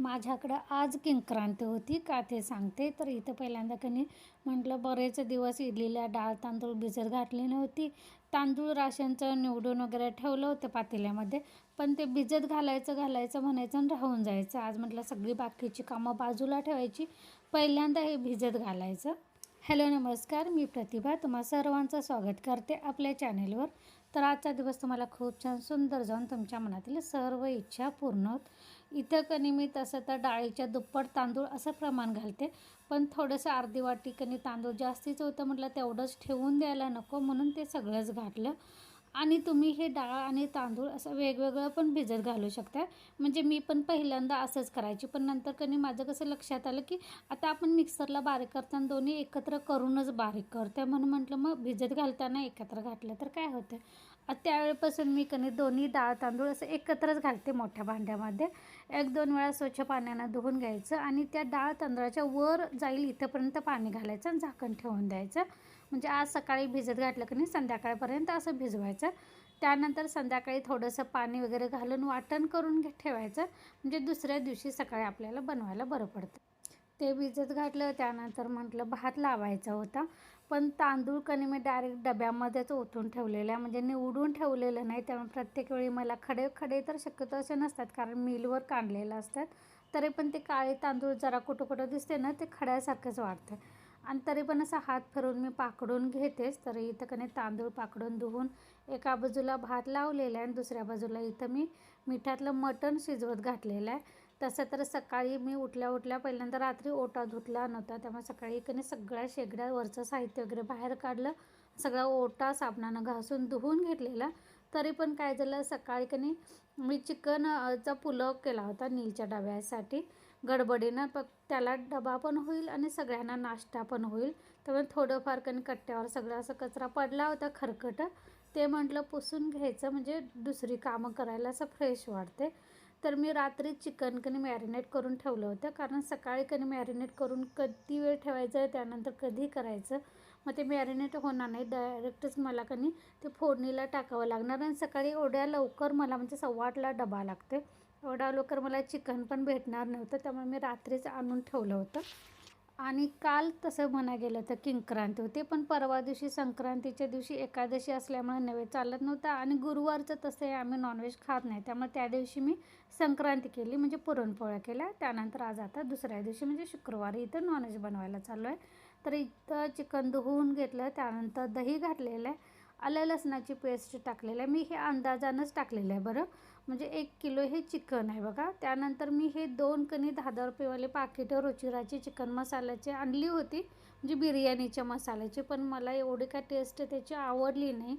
माझ्याकडं आज किंक्रांती होती का ते सांगते. तर इथं पहिल्यांदा म्हटलं बरेच दिवस इडलीला डाळ तांदूळ भिजत घातली नव्हती. तांदूळ राशनचं निवडून वगैरे ठेवलं होतं पातेल्यामध्ये, पण ते भिजत घालायचं म्हणायचं आणि राहून जायचं. आज म्हटलं सगळी बाकीची कामं बाजूला ठेवायची, पहिल्यांदा हे भिजत घालायचं. हॅलो नमस्कार, मी प्रतिभा तुम्हा सर्वांचं स्वागत करते आपल्या चॅनेलवर. तर आजचा दिवस तुम्हाला खूप छान सुंदर जाऊन तुमच्या मनातील सर्व इच्छा पूर्ण होत. इथं मी तसं तर डाळीच्या दुप्पट तांदूळ असं प्रमाण घालते, पण थोडंसं अर्धी वाटी तांदूळ जास्तीच होतं, म्हटलं तेवढंच ठेवून द्यायला नको म्हणून ते सगळंच घातलं. आणि तुम्ही हे डाळ आणि तांदूळ असं वेगवेगळं पण भिजत घालू शकता. म्हणजे मी पण पहिल्यांदा असंच करायची, पण नंतर माझं कसं लक्षात आलं की आता आपण मिक्सरला बारीक करताना दोन्ही एकत्र करूनच बारीक करते, म्हणून म्हटलं मग भिजत घालताना एकत्र घातलं तर काय होतं. त्यावेळेपासून मी दोन्ही डाळ तांदूळ असं एकत्रच घालते मोठ्या भांड्यामध्ये. 1-2 वेळा स्वच्छ पाण्यानं धुवून घ्यायचं आणि त्या डाळ तांदळाच्या वर जाईल इथंपर्यंत पाणी घालायचं आणि झाकण ठेवून द्यायचं. म्हणजे आज सकाळी भिजत घातलं संध्याकाळपर्यंत असं भिजवायचं. त्यानंतर संध्याकाळी थोडंसं पाणी वगैरे घालून वाटण करून ठेवायचं, म्हणजे दुसऱ्या दिवशी सकाळी आपल्याला बनवायला बरं पडतं. ते भिजत घातलं. त्यानंतर म्हटलं भात लावायचा होता, पण तांदूळ मी डायरेक्ट डब्यामध्येच ओतून ठेवलेलं आहे, म्हणजे निवडून ठेवलेलं नाही. त्यामुळे प्रत्येक वेळी मला खडे तर शक्यतो असे नसतात, कारण मिलवर काढलेलं असतात. तरी पण ते काळे तांदूळ जरा कुठं दिसते ना, ते खड्यासारखंच वाटतं. आणि तरी पण असा हात फिरून मी पाकडून घेतेच. तर इथं तांदूळ पाकडून धुवून एका बाजूला भात लावलेला आहे आणि दुसऱ्या बाजूला इथं मी मिठातलं मटण शिजवत घातलेलं आहे. तसं तर सकाळी मी उठल्या पहिल्यांदा रात्री ओटा धुतला नव्हता, त्यामुळे सकाळी सगळ्या शेगड्यावरचं साहित्य वगैरे बाहेर काढलं. सगळा ओटा साबणानं घासून धुवून घेतलेला. तरी पण काय झालं, सकाळी मी चिकनचा पुलाव केला होता नीलच्या डब्यासाठी गडबडीनं. त्याला डबा पण होईल आणि सगळ्यांना नाश्ता पण होईल. त्यामुळे थोडंफार कट्ट्यावर सगळं असं कचरा पडला होता खरकट, ते म्हटलं पुसून घ्यायचं, म्हणजे दुसरी कामं करायला असं फ्रेश वाटते. तर मी रात्री चिकन मॅरिनेट करून ठेवलं होतं, कारण सकाळी मॅरिनेट करून कधी वेळ ठेवायचं त्यानंतर कधी करायचं, मग ते मॅरिनेट होणार नाही. डायरेक्टच मला ते फोडणीला टाकावं लागणार आणि सकाळी एवढ्या लवकर मला म्हणजे 8:15ला डबा लागते. एवढ्या लवकर मला चिकन पण भेटणार नव्हतं, त्यामुळे मी रात्रीच आणून ठेवलं होतं. आणि काल तसं म्हणा गेलं तर किंक्रांती होती, पण परवा दिवशी संक्रांतीच्या दिवशी एकादशी असल्यामुळे नैवेद्य चालत नव्हता आणि गुरुवारचं तसं आहे आम्ही नॉनव्हेज खात नाही, त्यामुळे त्या दिवशी मी संक्रांती केली, म्हणजे पुरणपोळ्या केल्या. त्यानंतर आज आता दुसऱ्या दिवशी म्हणजे शुक्रवारी इथं नॉनव्हेज बनवायला चालू आहे. तर इथं चिकन धुवून घेतलं, त्यानंतर दही घातलेलं आहे, आलं लसणाची पेस्ट टाकलेलं आहे. मी हे अंदाजानंच टाकलेलं आहे बरं, म्हणजे 1 किलो हे चिकन आहे बघा. त्यानंतर मी हे 2 10-10 रुपयेवाले पाकिटं रुचिराची चिकन मसाल्याची आणली होती, म्हणजे बिर्याणीच्या मसाल्याची, पण मला एवढी काय टेस्ट त्याची आवडली नाही.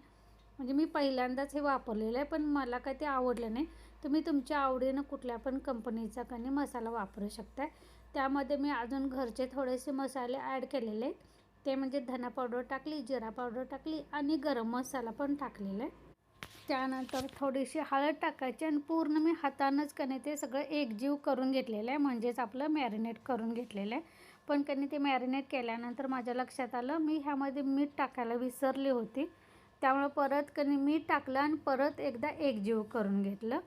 म्हणजे मी पहिल्यांदाच हे वापरलेलं आहे, पण मला काय ते आवडलं नाही. तुम्ही तुमच्या आवडीनं कुठल्या पण कंपनीचा मसाला वापरू शकता. त्यामध्ये मी अजून घरचे थोडेसे मसाले ॲड केलेले आहेत. ते म्हणजे धना पावडर टाकली, जिरा पावडर टाकली आणि गरम मसाला पण टाकलेला आहे. त्यानंतर थोडीशी हळद टाकायची आणि पूर्ण मी हातानंच ते सगळं एकजीव करून घेतलेलं आहे, म्हणजेच आपलं मॅरिनेट करून घेतलेलं आहे. पण ते मॅरिनेट केल्यानंतर माझ्या लक्षात आलं मी ह्यामध्ये मीठ टाकायला विसरली होती, त्यामुळं परत मीठ टाकलं आणि परत एकदा एकजीव करून घेतलं.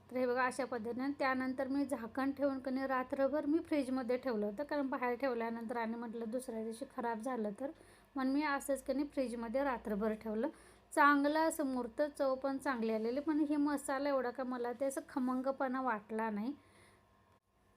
तर हे बघा अशा पद्धतीने. त्यानंतर मी झाकण ठेवून रात्रभर मी फ्रीजमध्ये ठेवलं होतं, कारण बाहेर ठेवल्यानंतर आणि म्हटलं दुसऱ्या दिवशी खराब झालं तर, म्हणून मी असंच फ्रीजमध्ये रात्रभर ठेवलं. चांगलं असं मूर्त चव पण चांगली आलेली, पण हे मसाला एवढा का मला ते असं खमंगपणा वाटला नाही.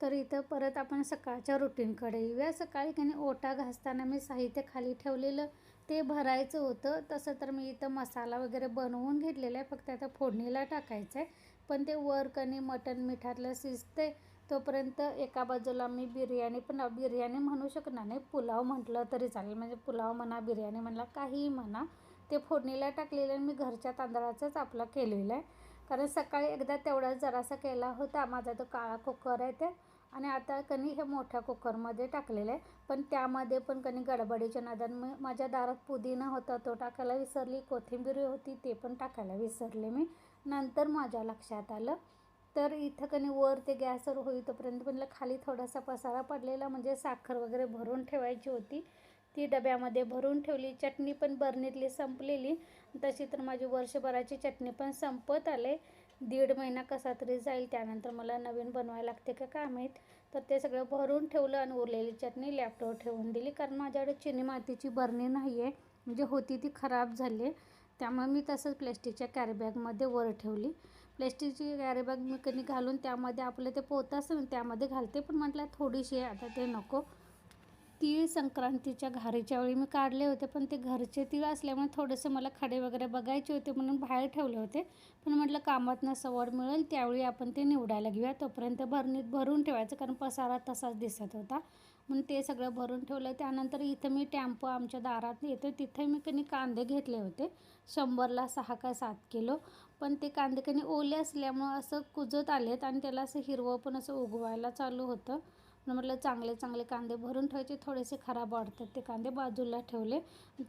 तर इथं परत आपण सकाळच्या रुटीनकडे येऊया. सकाळी ओटा घासताना मी साहित्य खाली ठेवलेलं ते भरायचं होतं. तसं तर मी इथं मसाला वगैरे बनवून घेतलेला आहे, फक्त आता फोडणीला टाकायचं आहे. पण ते वर मटण मिठातलं शिजते तोपर्यंत एका बाजूला मी बिर्याणी म्हणू शकणार नाही, पुलाव म्हटलं तरी चालेल, म्हणजे पुलाव म्हणा बिर्याणी म्हणला काहीही म्हणा, ते फोडणीला टाकलेलं मी घरच्या तांदळाचंच आपला केलेलं आहे. कारण सकाळी एकदा तेवढाच जरासा केला होता, माझा तो काळा कुकर आहे ते, आणि आता हे मोठ्या कुकरमध्ये टाकलेलं आहे. पण त्यामध्ये पण गडबडीच्या नादानं माझ्या दारात पुदिना होता तो टाकायला विसरली, कोथिंबीर होती ते पण टाकायला विसरले मी. नंतर माझ्या लक्षात आलं. तर इथं वर ते गॅसवर होईतोपर्यंत म्हणलं खाली थोडासा पसारा पडलेला, म्हणजे साखर वगैरे भरून ठेवायची होती, ती डब्यामध्ये भरून ठेवली. चटणी पण बरणीतली संपलेली, तशी तर माझी वर्षभराची चटणी पण संपत आले. 1.5 महिना कसा तरी जाईल. त्यानंतर मला नवीन बनवायला लागते का काय माहीत. तर ते सगळं भरून ठेवलं आणि उरलेली चटणी लॅपटॉपवर ठेवून दिली, कारण माझ्याकडे चिनी मातीची बरणी नाही आहे, म्हणजे होती ती खराब झाली. त्यामुळे मी तसंच प्लॅस्टिकच्या कॅरीबॅगमध्ये वर ठेवली. प्लॅस्टिकची कॅरीबॅग मी कधी घालून त्यामध्ये आपलं ते पोतं असतं ना त्यामध्ये घालते, पण म्हटलं थोडीशी आहे आता ते नको. तीळ संक्रांतीच्या घारीच्या वेळी मी काढले होते, पण ते घरचे तीळ असल्यामुळे थोडेसे मला खडे वगैरे बघायचे होते म्हणून बाहेर ठेवले होते. पण म्हटलं कामातनं सवड मिळेल त्यावेळी आपण ते निवडायला घेऊया, तोपर्यंत भरणीत भरून ठेवायचं, कारण पसारा तसाच दिसत होता. म्हणून ते सगळं भरून ठेवलं. त्यानंतर इथं मी टेम्पो आमच्या दारात येतो तिथे मी कधी कांदे घेतले होते 100ला 6 का 7 किलो. पण ते कांदे कधी ओले असल्यामुळं असं कुजत आलेत आणि त्याला असं हिरवं पण असं उगवायला चालू होतं. म्हटलं चांगले चांगले कांदे भरून ठेवायचे, थोडेसे खराब वाटतात ते कांदे बाजूला ठेवले.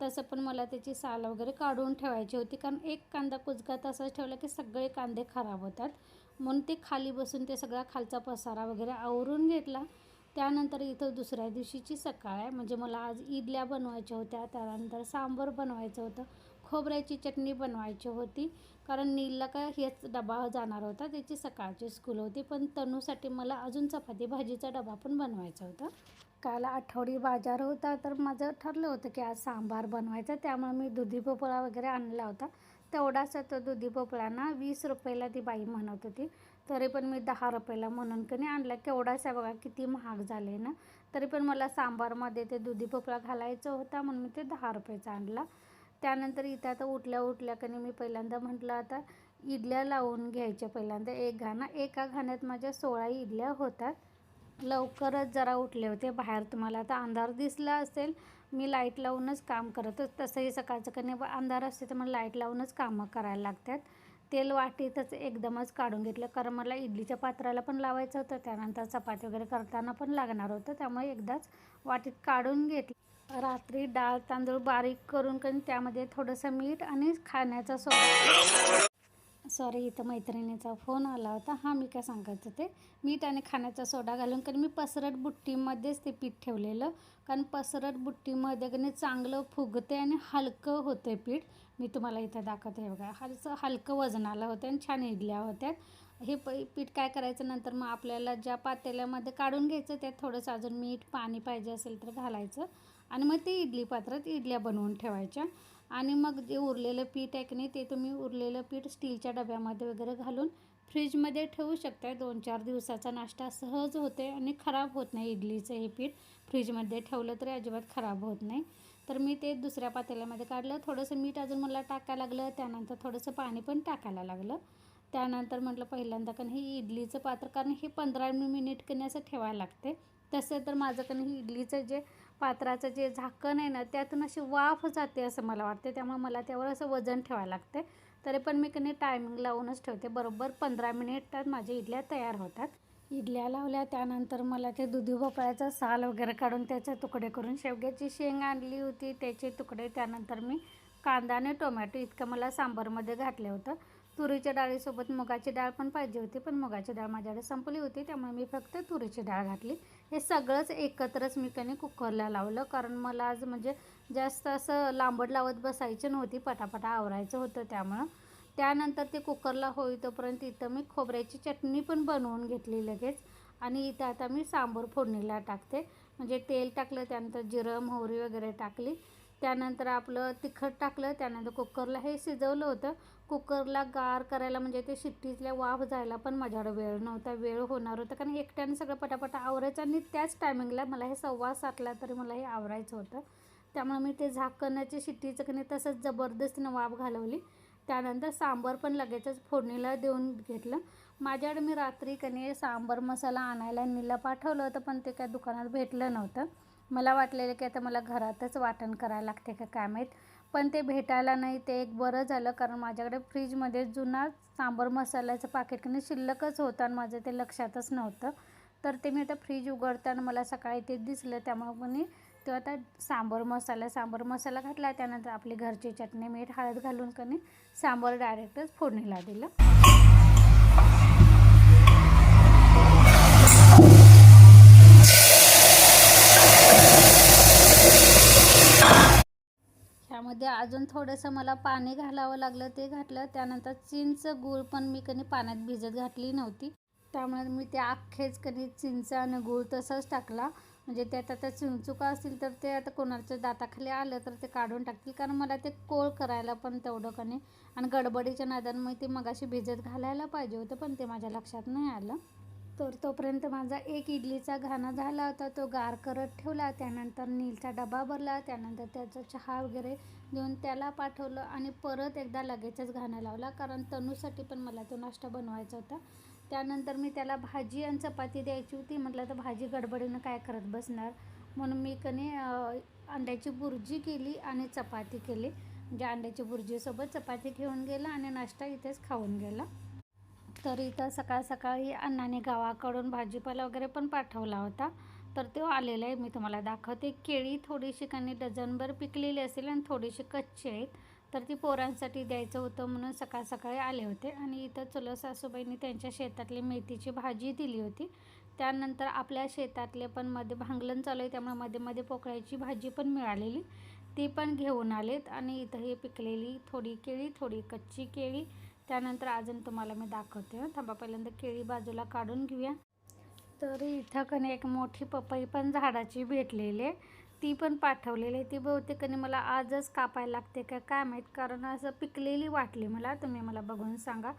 तसं पण मला त्याची साल वगैरे काढून ठेवायची होती, कारण एक कांदा कुजका तसाच ठेवला की सगळे कांदे खराब होतात. म्हणून ते खाली बसून ते सगळा खालचा पसारा वगैरे आवरून घेतला. त्यानंतर इथं दुसऱ्या दिवशीची सकाळ आहे, म्हणजे मला आज इडल्या बनवायच्या होत्या, त्यानंतर सांबार बनवायचं होतं, खोबऱ्याची चटणी बनवायची होती, कारण नीलला काय हेच डबा जाणार होता, त्याची सकाळची स्कूल होती. पण तनूसाठी मला अजून चपाती भाजीचा डबा पण बनवायचा होता. काल आठवडी बाजार होता, तर माझं ठरलं होतं की आज सांबार बनवायचा, त्यामुळे मी दुधी भोपळा वगैरे आणला होता. तेवढाच तो दुधी भोपळा ना 20 रुपयाला ती बाई म्हणत होती, तरी पण मी 10 रुपयाला म्हणून कधी आणला. केवढाच आहे बघा, किती महाग झाले ना. तरी पण मला सांबारमध्ये ते दुधी भोपळा घालायचा होता म्हणून मी ते 10 रुपयाचा आणला. त्यानंतर इथं आता उठल्या कधी मी पहिल्यांदा म्हटलं आता इडल्या लावून घ्यायच्या. पहिल्यांदा एका घाण्यात माझ्या 16 इडल्या होतात. लवकरच जरा उठले होते. बाहेर तुम्हाला आता अंधार दिसला असेल, मी लाईट लावूनच काम करत. तसंही सकाळचं कधी अंधार असते तर मला लाईट लावूनच कामं करायला लागतात. तेल वाटीतच एकदमच काढून घेतलं, कारण मला इडलीच्या पात्राला पण लावायचं होतं, त्यानंतर चपाती वगैरे करताना पण लागणार होतं, त्यामुळे एकदाच वाटीत काढून घेतलं. रात्री डाळ तांदूळ बारीक करून त्यामध्ये थोडंसं मीठ आणि खाण्याचा सोडा, सॉरी इथं मैत्रिणीचा फोन आला होता. हां, मी काय सांगायचं ते मीठ आणि खाण्याचा सोडा घालून मी पसरट बुट्टीमध्येच ते पीठ ठेवलेलं, कारण पसरट बुट्टीमध्ये चांगलं फुगते आणि हलकं होतं पीठ. मी तुम्हाला इथं दाखवते बघा, हलकं वजनाला होतं आणि छान इडल्या होत्या. हे पीठ काय करायचं नंतर मग आपल्याला ज्या पातेल्यामध्ये काढून घ्यायचं, त्यात थोडंसं अजून मीठ पाणी पाहिजे असेल तर घालायचं आणि मग ते इडली पात्रात इडल्या बनवून ठेवायच्या. आणि मग जे उरलेलं पीठ आहे की नाही, ते तुम्ही उरलेलं पीठ स्टीलच्या डब्यामध्ये वगैरे घालून फ्रीजमध्ये ठेवू शकता. 2-4 दिवसाचा नाश्ता सहज होते आणि खराब होत नाही. इडलीचं हे पीठ फ्रीजमध्ये ठेवलं तरी अजिबात खराब होत नाही. तर मी ते दुसऱ्या पातेल्यामध्ये काढलं, थोडंसं मीठ अजून मला टाकायला लागलं, त्यानंतर थोडंसं पाणी पण टाकायला लागलं. त्यानंतर म्हटलं पहिल्यांदा हे इडलीचं पात्र, कारण हे 15 मिनिट असं ठेवायला लागते. तसं तर माझं ही इडलीचं जे पात्राचं जे झाकण आहे ना, त्यातून अशी वाफ जाते असं मला वाटते, त्यामुळे मला त्यावर असं वजन ठेवायला लागते. तरी पण मी टायमिंग लावूनच ठेवते. बरोबर 15 मिनिटात माझ्या इडल्या तयार होतात. इडल्या लावल्या त्यानंतर मला ते दुधी भोपळ्याचा साल वगैरे काढून त्याचे तुकडे करून, शेवग्याची शेंग आणली होती त्याचे तुकडे, त्यानंतर मी कांदा आणि टोमॅटो इतकं मला सांबारमध्ये घातलं होतं. तुरीच्या डाळीसोबत मुगाची डाळ पण पाहिजे होती, पण मुगाची डाळ माझ्याकडे संपली होती, त्यामुळे मी फक्त तुरीची डाळ घातली. हे सगळंच एकत्रच मी कुकरला लावलं, कारण मला आज म्हणजे जास्त असं लांबड लावत बसायचं नव्हती, पटापटा आवरायचं होतं त्यामुळं. त्यानंतर ते कुकरला होईतोपर्यंत इथं मी खोबऱ्याची चटणी पण बनवून घेतली लगेच. आणि इथं आता मी सांबार फोडणीला टाकते, म्हणजे तेल टाकलं, त्यानंतर जिरं मोहरी वगैरे टाकली, त्यानंतर आपलं तिखट टाकलं, त्यानंतर कुकरला हे शिजवलं होतं. कुकरला गार करायला म्हणजे ते शिट्टीतल्या वाफ जायला पण माझ्याकडे वेळ नव्हता, वेळ होणार होता, कारण एकट्याने सगळं पटापटा आवरायचं आणि त्याच टायमिंगला मला हे 7:15ला तरी मला हे आवरायचं होतं. त्यामुळे मी ते झाकणाची शिट्टीचं तसंच जबरदस्तीनं वाफ घालवली. त्यानंतर सांबार पण लगेचच फोडणीला देऊन घेतलं. माझ्याकडे मी रात्री सांबार मसाला आणायला नीला पाठवलं होतं, पण ते काय दुकानात भेटलं नव्हतं. मला वाटलेलं की आता मला घरातच वाटण करायला लागते का काय माहीत, पण ते भेटायला नाही. ते एक बरं झालं, कारण माझ्याकडे फ्रीजमध्ये जुना सांबार मसाल्याचं पाकिट शिल्लकच होतं आणि माझं ते लक्षातच नव्हतं. तर ते मी आता फ्रीज उघडताना मला सकाळी ते दिसलं, त्यामुळे तो आता सांबार मसाला घातला. त्यानंतर आपली घरची चटणी मीठ हळद घालून सांबार डायरेक्टच फोडणीला दिलं. ह्यामध्ये त्यामध्ये अजून थोडंसं मला पाणी घालावं लागलं, ते घातलं. त्यानंतर चिंच गूळ पण मी पाण्यात भिजत घातली नव्हती, त्यामुळे मी ते अख्खेच चिंच आणि गूळ तसंच टाकला. म्हणजे त्यात आता चिंचुका असतील तर ते आता कोणाच्या दाताखाली आलं तर ते काढून टाकतील, कारण मला ते कोळ करायला पण तेवढं आणि गडबडीच्या नादानं मी ते मगाशी भिजत घालायला पाहिजे होतं, पण ते माझ्या लक्षात नाही आलं. तर तोपर्यंत माझा एक इडलीचा घाणा झाला होता, तो गार करत ठेवला. त्यानंतर नीलचा डबा भरला, त्यानंतर त्याचा चहा वगैरे देऊन त्याला पाठवलं आणि परत एकदा लगेचच घाणा लावला, कारण तनूसाठी पण मला तो नाश्ता बनवायचा होता. त्यानंतर मी त्याला भाजी आणि चपाती द्यायची होती. म्हटलं तर भाजी गडबडीनं काय करत बसणार, म्हणून मी अंड्याची बुर्जी केली आणि चपाती केली. म्हणजे अंड्याची बुर्जीसोबत चपाती घेऊन गेला आणि नाश्ता इथेच खाऊन गेला. तर इथं सकाळ सकाळी अण्णाने गावाकडून भाजीपाला वगैरे पण पाठवला होता, तर तो आलेला आहे. मी तुम्हाला दाखवते. केळी थोडीशी डझनभर पिकलेली असेल आणि थोडीशी कच्ची आहेत, तर ती पोरांसाठी द्यायचं होतं म्हणून सकाळ सकाळी आले होते. आणि इथं चुलत सासूबाईंनी त्यांच्या शेतातली मेथीची भाजी दिली होती. त्यानंतर आपल्या शेतातले पण मध्ये भांगलन चालू आहे, त्यामुळे मध्ये मध्ये पोकळ्याची भाजी पण मिळालेली, ती पण घेऊन आलेत. आणि इथं ही पिकलेली थोडी केळी, थोडी कच्ची केळी. त्यानंतर अजून तुम्हाला मी दाखवते. थांबा, पहिल्यांदा केळी बाजूला काढून घेऊया. तर इथं एक मोठी पपई पण झाडाची भेटलेली आहे, ती पण पाठवलेली आहे. ती बहुतेक मला आजच कापायला लागते का काय माहीत, कारण असं पिकलेली वाटली मला. तुम्ही मला बघून सांगा.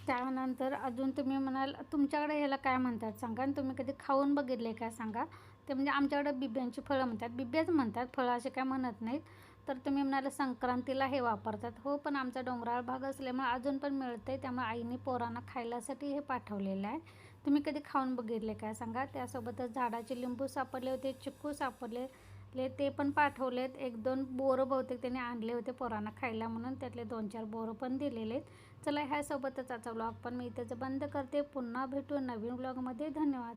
त्यानंतर अजून तुम्ही म्हणाल तुमच्याकडे ह्याला काय म्हणतात सांगा, आणि तुम्ही कधी खाऊन बघितले का सांगा. ते म्हणजे आमच्याकडे बिब्यांची फळं म्हणतात, बिब्याच म्हणतात, फळं असे काय म्हणत नाहीत. तर तुम्ही म्हणाल संक्रांतीला हे वापरतात. हो, पण आमचा डोंगराळ भाग असल्यामुळे अजून पण मिळतं आहे, त्यामुळे आईने पोरांना खायलासाठी हे पाठवलेलं आहे. तुम्ही कधी खाऊन बघितले काय सांगा. त्यासोबतच झाडाचे लिंबू सापडले होते, चिक्कू सापडले, ते पण पाठवलेत. 1-2 बोरं बहुतेक त्यांनी आणले होते पोरांना खायला म्हणून, त्यातले 2-4 बोरं पण दिलेले आहेत. चला, ह्यासोबतच आजचा व्लॉग पण मी इथेच बंद करते. पुन्हा भेटू नवीन व्लॉगमध्ये. धन्यवाद.